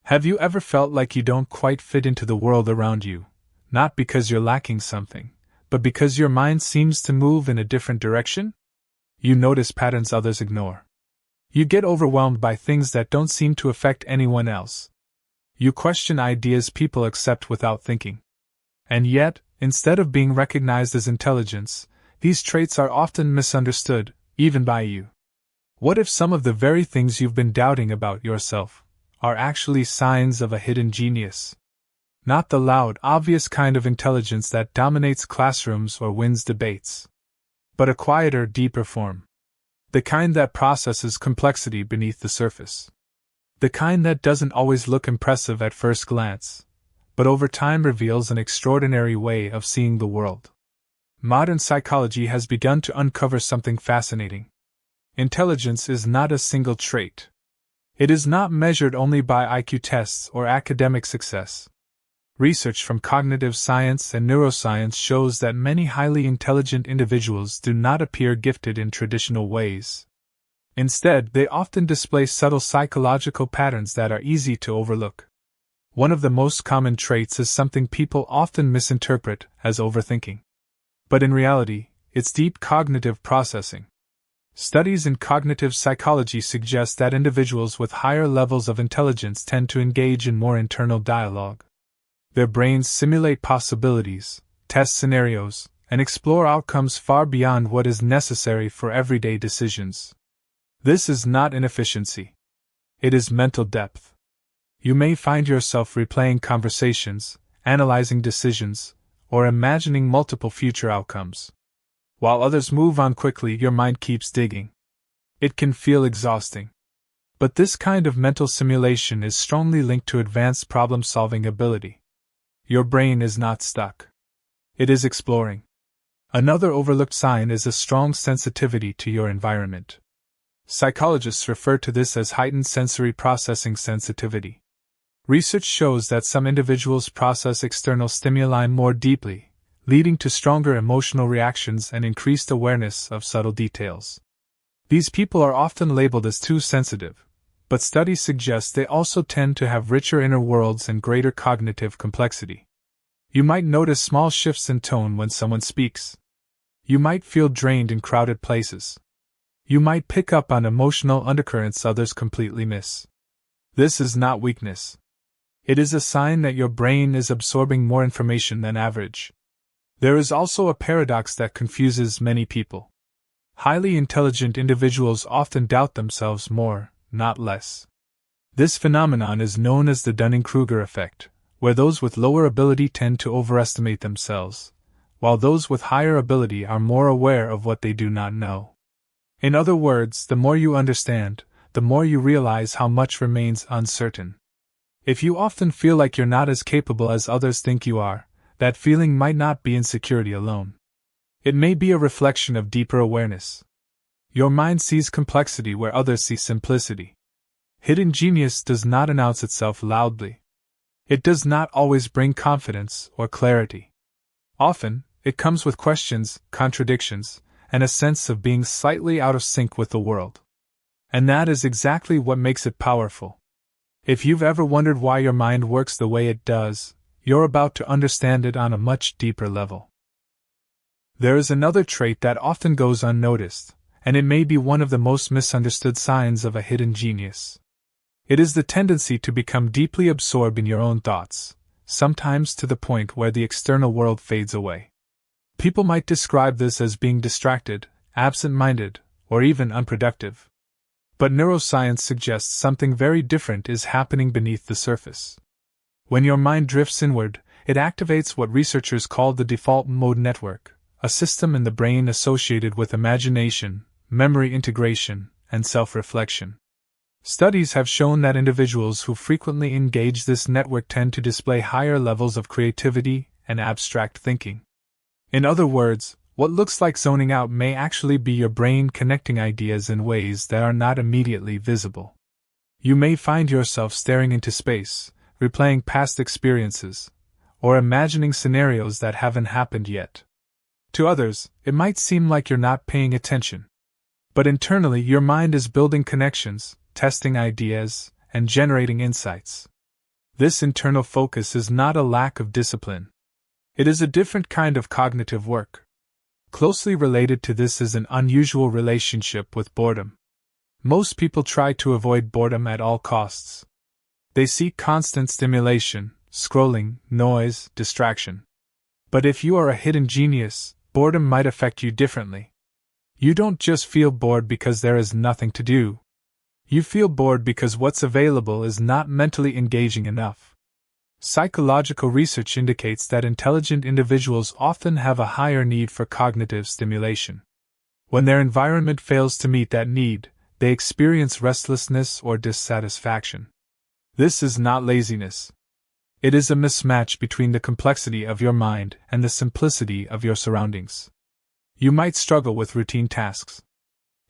Have you ever felt like you don't quite fit into the world around you, not because you're lacking something, but because your mind seems to move in a different direction? You notice patterns others ignore. You get overwhelmed by things that don't seem to affect anyone else. You question ideas people accept without thinking. And yet, instead of being recognized as intelligence, these traits are often misunderstood, even by you. What if some of the very things you've been doubting about yourself are actually signs of a hidden genius? Not the loud, obvious kind of intelligence that dominates classrooms or wins debates, but a quieter, deeper form. The kind that processes complexity beneath the surface. The kind that doesn't always look impressive at first glance, but over time reveals an extraordinary way of seeing the world. Modern psychology has begun to uncover something fascinating. Intelligence is not a single trait. It is not measured only by IQ tests or academic success. Research from cognitive science and neuroscience shows that many highly intelligent individuals do not appear gifted in traditional ways. Instead, they often display subtle psychological patterns that are easy to overlook. One of the most common traits is something people often misinterpret as overthinking. But in reality, it's deep cognitive processing. Studies in cognitive psychology suggest that individuals with higher levels of intelligence tend to engage in more internal dialogue. Their brains simulate possibilities, test scenarios, and explore outcomes far beyond what is necessary for everyday decisions. This is not inefficiency. It is mental depth. You may find yourself replaying conversations, analyzing decisions, or imagining multiple future outcomes. While others move on quickly, your mind keeps digging. It can feel exhausting. But this kind of mental simulation is strongly linked to advanced problem-solving ability. Your brain is not stuck. It is exploring. Another overlooked sign is a strong sensitivity to your environment. Psychologists refer to this as heightened sensory processing sensitivity. Research shows that some individuals process external stimuli more deeply, leading to stronger emotional reactions and increased awareness of subtle details. These people are often labeled as too sensitive, but studies suggest they also tend to have richer inner worlds and greater cognitive complexity. You might notice small shifts in tone when someone speaks. You might feel drained in crowded places. You might pick up on emotional undercurrents others completely miss. This is not weakness. It is a sign that your brain is absorbing more information than average. There is also a paradox that confuses many people. Highly intelligent individuals often doubt themselves more, not less. This phenomenon is known as the Dunning-Kruger effect, where those with lower ability tend to overestimate themselves, while those with higher ability are more aware of what they do not know. In other words, the more you understand, the more you realize how much remains uncertain. If you often feel like you're not as capable as others think you are, that feeling might not be insecurity alone. It may be a reflection of deeper awareness. Your mind sees complexity where others see simplicity. Hidden genius does not announce itself loudly. It does not always bring confidence or clarity. Often, it comes with questions, contradictions, and a sense of being slightly out of sync with the world. And that is exactly what makes it powerful. If you've ever wondered why your mind works the way it does, you're about to understand it on a much deeper level. There is another trait that often goes unnoticed, and it may be one of the most misunderstood signs of a hidden genius. It is the tendency to become deeply absorbed in your own thoughts, sometimes to the point where the external world fades away. People might describe this as being distracted, absent-minded, or even unproductive. But neuroscience suggests something very different is happening beneath the surface. When your mind drifts inward, it activates what researchers call the default mode network, a system in the brain associated with imagination, memory integration, and self-reflection. Studies have shown that individuals who frequently engage this network tend to display higher levels of creativity and abstract thinking. In other words, what looks like zoning out may actually be your brain connecting ideas in ways that are not immediately visible. You may find yourself staring into space, replaying past experiences, or imagining scenarios that haven't happened yet. To others, it might seem like you're not paying attention. But internally, your mind is building connections, testing ideas, and generating insights. This internal focus is not a lack of discipline. It is a different kind of cognitive work. Closely related to this is an unusual relationship with boredom. Most people try to avoid boredom at all costs. They seek constant stimulation, scrolling, noise, distraction. But if you are a hidden genius, boredom might affect you differently. You don't just feel bored because there is nothing to do. You feel bored because what's available is not mentally engaging enough. Psychological research indicates that intelligent individuals often have a higher need for cognitive stimulation. When their environment fails to meet that need, they experience restlessness or dissatisfaction. This is not laziness. It is a mismatch between the complexity of your mind and the simplicity of your surroundings. You might struggle with routine tasks.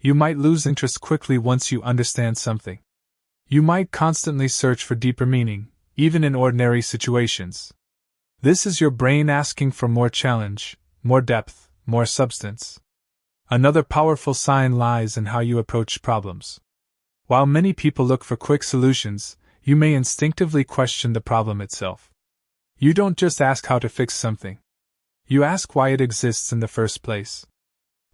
You might lose interest quickly once you understand something. You might constantly search for deeper meaning, even in ordinary situations. This is your brain asking for more challenge, more depth, more substance. Another powerful sign lies in how you approach problems. While many people look for quick solutions, you may instinctively question the problem itself. You don't just ask how to fix something. You ask why it exists in the first place.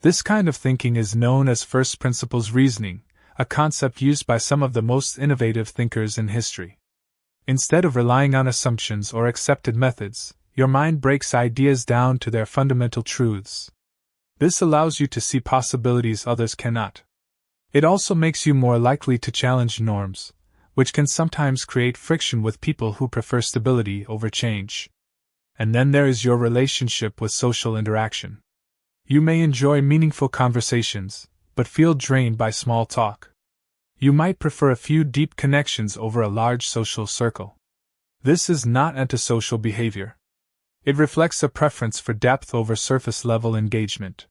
This kind of thinking is known as first principles reasoning, a concept used by some of the most innovative thinkers in history. Instead of relying on assumptions or accepted methods, your mind breaks ideas down to their fundamental truths. This allows you to see possibilities others cannot. It also makes you more likely to challenge norms, which can sometimes create friction with people who prefer stability over change. And then there is your relationship with social interaction. You may enjoy meaningful conversations, but feel drained by small talk. You might prefer a few deep connections over a large social circle. This is not antisocial behavior. It reflects a preference for depth over surface-level engagement.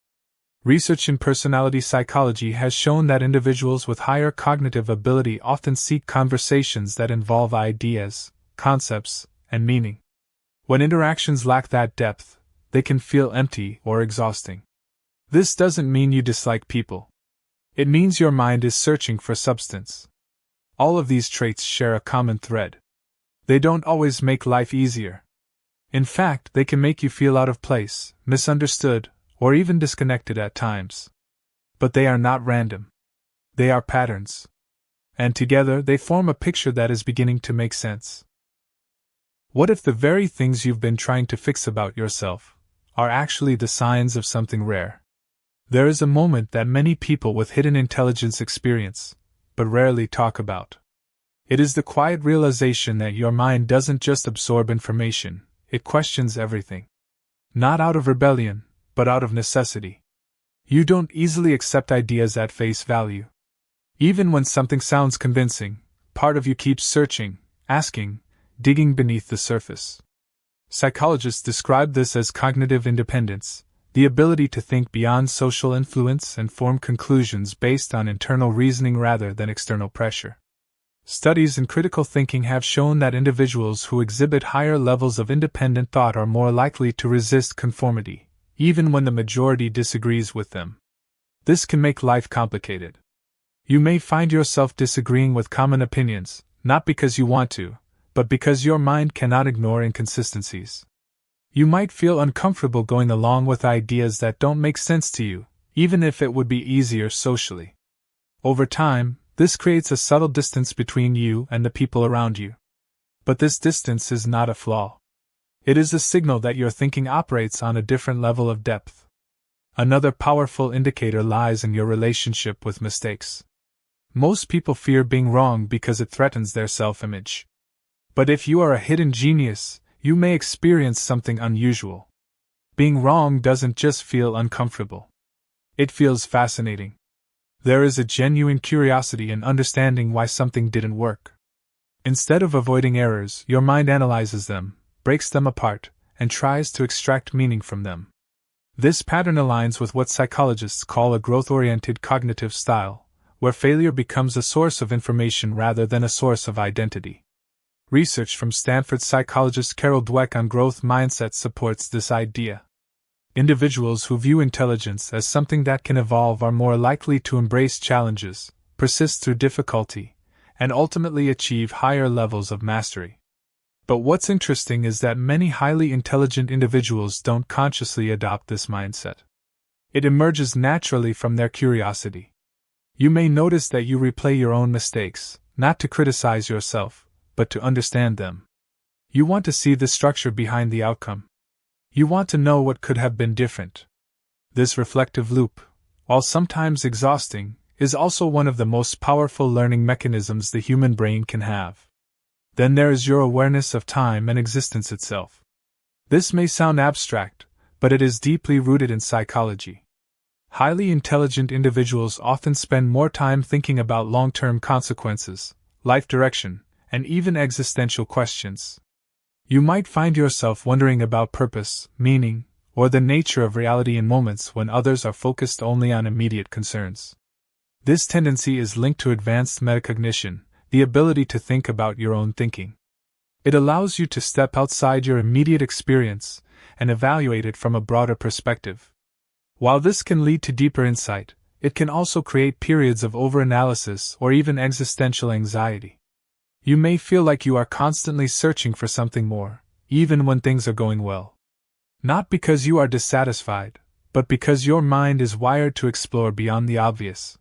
Research in personality psychology has shown that individuals with higher cognitive ability often seek conversations that involve ideas, concepts, and meaning. When interactions lack that depth, they can feel empty or exhausting. This doesn't mean you dislike people. It means your mind is searching for substance. All of these traits share a common thread. They don't always make life easier. In fact, they can make you feel out of place, misunderstood, or even disconnected at times. But they are not random. They are patterns. And together they form a picture that is beginning to make sense. What if the very things you've been trying to fix about yourself are actually the signs of something rare? There is a moment that many people with hidden intelligence experience, but rarely talk about. It is the quiet realization that your mind doesn't just absorb information, it questions everything. Not out of rebellion, but out of necessity. You don't easily accept ideas at face value. Even when something sounds convincing, part of you keeps searching, asking, digging beneath the surface. Psychologists describe this as cognitive independence, the ability to think beyond social influence and form conclusions based on internal reasoning rather than external pressure. Studies in critical thinking have shown that individuals who exhibit higher levels of independent thought are more likely to resist conformity, even when the majority disagrees with them. This can make life complicated. You may find yourself disagreeing with common opinions, not because you want to, but because your mind cannot ignore inconsistencies. You might feel uncomfortable going along with ideas that don't make sense to you, even if it would be easier socially. Over time, this creates a subtle distance between you and the people around you. But this distance is not a flaw. It is a signal that your thinking operates on a different level of depth. Another powerful indicator lies in your relationship with mistakes. Most people fear being wrong because it threatens their self-image. But if you are a hidden genius, you may experience something unusual. Being wrong doesn't just feel uncomfortable. It feels fascinating. There is a genuine curiosity in understanding why something didn't work. Instead of avoiding errors, your mind analyzes them, breaks them apart, and tries to extract meaning from them. This pattern aligns with what psychologists call a growth-oriented cognitive style, where failure becomes a source of information rather than a source of identity. Research from Stanford psychologist Carol Dweck on growth mindset supports this idea. Individuals who view intelligence as something that can evolve are more likely to embrace challenges, persist through difficulty, and ultimately achieve higher levels of mastery. But what's interesting is that many highly intelligent individuals don't consciously adopt this mindset. It emerges naturally from their curiosity. You may notice that you replay your own mistakes, not to criticize yourself, but to understand them. You want to see the structure behind the outcome. You want to know what could have been different. This reflective loop, while sometimes exhausting, is also one of the most powerful learning mechanisms the human brain can have. Then there is your awareness of time and existence itself. This may sound abstract, but it is deeply rooted in psychology. Highly intelligent individuals often spend more time thinking about long-term consequences, life direction, and even existential questions. You might find yourself wondering about purpose, meaning, or the nature of reality in moments when others are focused only on immediate concerns. This tendency is linked to advanced metacognition, the ability to think about your own thinking. It allows you to step outside your immediate experience and evaluate it from a broader perspective. While this can lead to deeper insight, it can also create periods of overanalysis or even existential anxiety. You may feel like you are constantly searching for something more, even when things are going well. Not because you are dissatisfied, but because your mind is wired to explore beyond the obvious.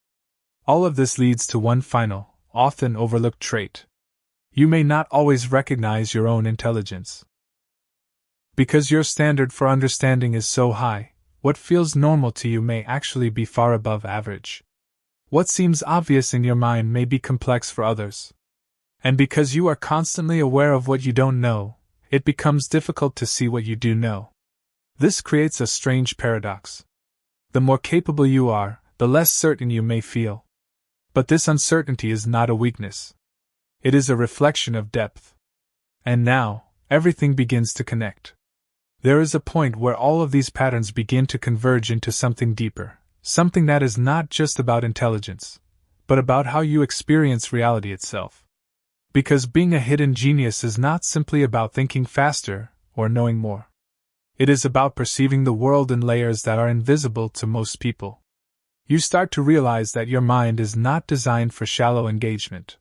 All of this leads to one final, often overlooked trait. You may not always recognize your own intelligence. Because your standard for understanding is so high, what feels normal to you may actually be far above average. What seems obvious in your mind may be complex for others. And because you are constantly aware of what you don't know, it becomes difficult to see what you do know. This creates a strange paradox. The more capable you are, the less certain you may feel. But this uncertainty is not a weakness. It is a reflection of depth. And now, everything begins to connect. There is a point where all of these patterns begin to converge into something deeper, something that is not just about intelligence, but about how you experience reality itself. Because being a hidden genius is not simply about thinking faster or knowing more. It is about perceiving the world in layers that are invisible to most people. You start to realize that your mind is not designed for shallow engagement.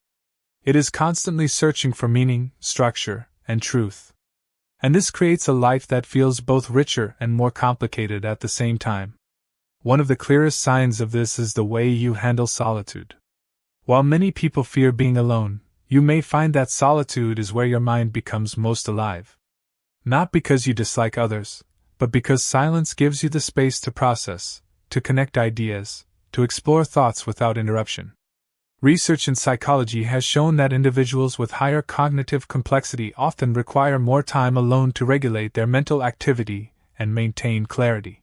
It is constantly searching for meaning, structure, and truth. And this creates a life that feels both richer and more complicated at the same time. One of the clearest signs of this is the way you handle solitude. While many people fear being alone, you may find that solitude is where your mind becomes most alive. Not because you dislike others, but because silence gives you the space to process, to connect ideas, to explore thoughts without interruption. Research in psychology has shown that individuals with higher cognitive complexity often require more time alone to regulate their mental activity and maintain clarity.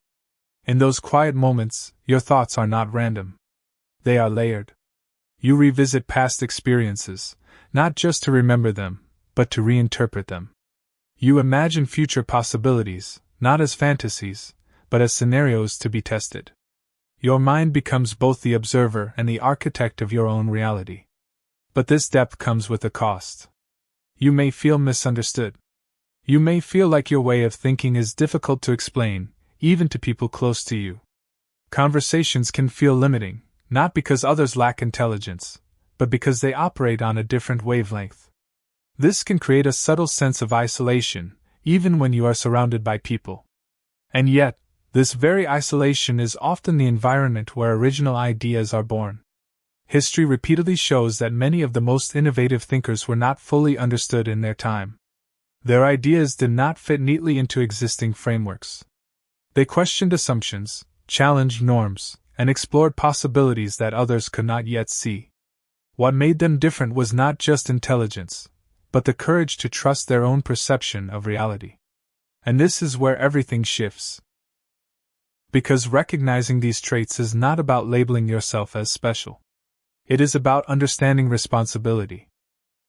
In those quiet moments, your thoughts are not random. They are layered. You revisit past experiences, not just to remember them, but to reinterpret them. You imagine future possibilities, not as fantasies, but as scenarios to be tested. Your mind becomes both the observer and the architect of your own reality. But this depth comes with a cost. You may feel misunderstood. You may feel like your way of thinking is difficult to explain, even to people close to you. Conversations can feel limiting, not because others lack intelligence, but because they operate on a different wavelength. This can create a subtle sense of isolation, even when you are surrounded by people. And yet, this very isolation is often the environment where original ideas are born. History repeatedly shows that many of the most innovative thinkers were not fully understood in their time. Their ideas did not fit neatly into existing frameworks. They questioned assumptions, challenged norms, and explored possibilities that others could not yet see. What made them different was not just intelligence, but the courage to trust their own perception of reality. And this is where everything shifts. Because recognizing these traits is not about labeling yourself as special. It is about understanding responsibility.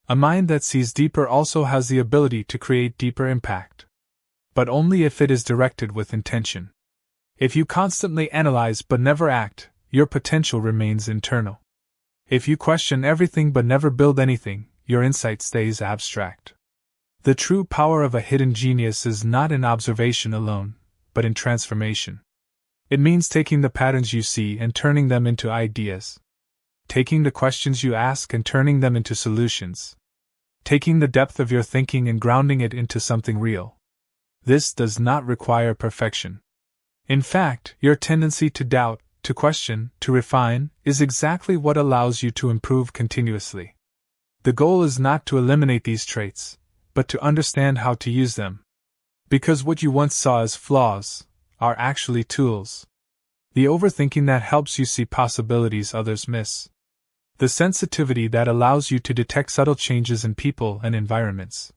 A mind that sees deeper also has the ability to create deeper impact. But only if it is directed with intention. If you constantly analyze but never act, your potential remains internal. If you question everything but never build anything, your insight stays abstract. The true power of a hidden genius is not in observation alone, but in transformation. It means taking the patterns you see and turning them into ideas. Taking the questions you ask and turning them into solutions. taking the depth of your thinking and grounding it into something real. This does not require perfection. In fact, your tendency to doubt, to question, to refine, is exactly what allows you to improve continuously. The goal is not to eliminate these traits, but to understand how to use them. Because what you once saw as flaws are actually tools. The overthinking that helps you see possibilities others miss. The sensitivity that allows you to detect subtle changes in people and environments.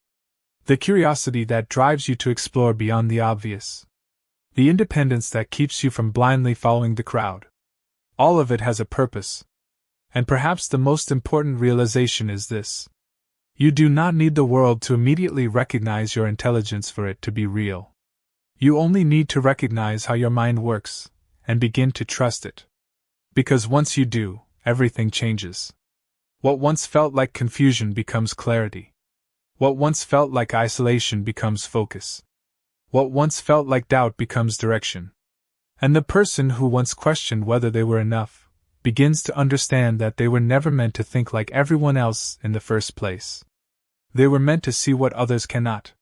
The curiosity that drives you to explore beyond the obvious. The independence that keeps you from blindly following the crowd. All of it has a purpose. And perhaps the most important realization is this. You do not need the world to immediately recognize your intelligence for it to be real. You only need to recognize how your mind works, and begin to trust it. Because once you do, everything changes. What once felt like confusion becomes clarity. What once felt like isolation becomes focus. What once felt like doubt becomes direction. And the person who once questioned whether they were enough begins to understand that they were never meant to think like everyone else in the first place. They were meant to see what others cannot.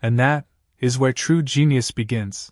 And that is where true genius begins.